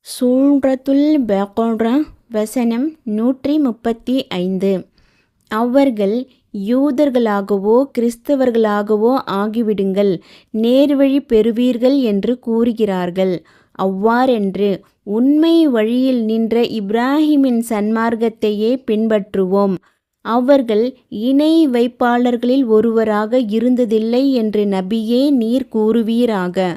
சூரத்துல் பக்ரா வசனம் 135. அவர்கள் யூதர்களாகவோ கிறிஸ்தவர்களாகவோ ஆகிவிடுங்கள், நேர்வழி பெறுவீர்கள் என்று கூறுகிறார்கள். அவ்வாறென்று உண்மை வழியில் நின்ற இப்ராஹிமின் சன்மார்க்கத்தையே பின்பற்றுவோம். அவர்கள் இணை வைப்பாளர்களில் ஒருவராக இருந்ததில்லை என்று நபியே நீர் கூறுவீராக.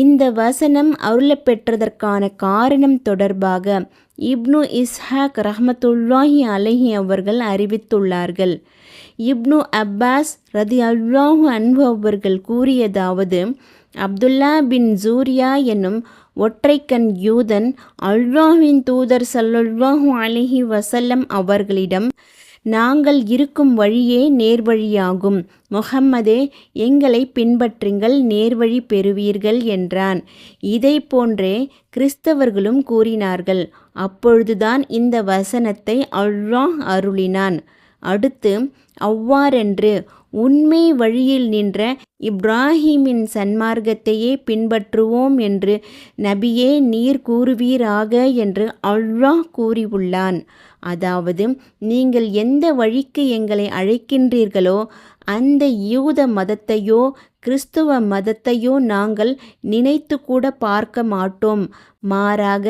இந்த வசனம் அருளப்பெற்றதற்கான காரணம் தொடர்பாக இப்னு இஸ்ஹாக் ரஹ்மத்துல்லாஹி அலைஹி அவர்கள் அறிவித்துள்ளார்கள். இப்னு அப்பாஸ் ரதியல்லாஹு அன்ஹு அவர்கள் கூறியதாவது, அப்துல்லா பின் ஜூரியா என்னும் ஒற்றைக்கண் யூதன் அல்லாஹ்வின் தூதர் ஸல்லல்லாஹு அலைஹி வஸல்லம் அவர்களிடம், நாங்கள் இருக்கும் வழியே நேர்வழியாகும், முஹம்மதே எங்களை பின்பற்றுங்கள், நேர்வழி பெறுவீர்கள் என்றான். இதை போன்றே கிறிஸ்தவர்களும் கூறினார்கள். அப்பொழுதுதான் இந்த வசனத்தை அல்லாஹ் அருளினான். அடுத்து, அவ்வாறென்று உண்மை வழியில் நின்ற இப்ராஹிமின் சன்மார்க்கத்தையே பின்பற்றுவோம் என்று நபியே நீர் கூறுவீராக என்று அல்லாஹ் கூறியுள்ளான். அதாவது, நீங்கள் எந்த வழிக்கு எங்களை அழைக்கின்றீர்களோ அந்த யூத மதத்தையோ கிறிஸ்துவ மதத்தையோ நாங்கள் நினைத்து கூட பார்க்க மாட்டோம். மாறாக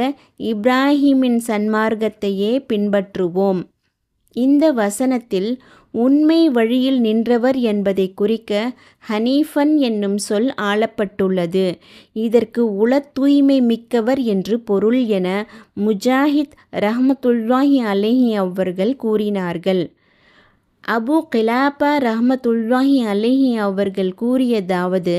இப்ராஹிமின் சன்மார்க்கத்தையே பின்பற்றுவோம். இந்த வசனத்தில் உண்மை வழியில் நின்றவர் என்பதை குறிக்க ஹனீஃபன் என்னும் சொல் ஆளப்பட்டுள்ளது. இதற்கு உள தூய்மை மிக்கவர் என்று பொருள் என முஜாஹித் ரஹ்மத்துல்லாஹி அலைஹி அவர்கள் கூறினார்கள். அபு கிலாபா ரஹ்மத்துல்லாஹி அலைஹி அவர்கள் கூறியதாவது,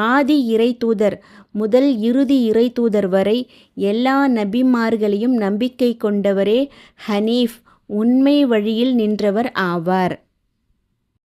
ஆதி இறை தூதர் முதல் இறுதி இறை தூதர் வரை எல்லா நபிமார்களையும் நம்பிக்கை கொண்டவரே ஹனீஃப், உண்மை வழியில் நின்றவர் ஆவார்.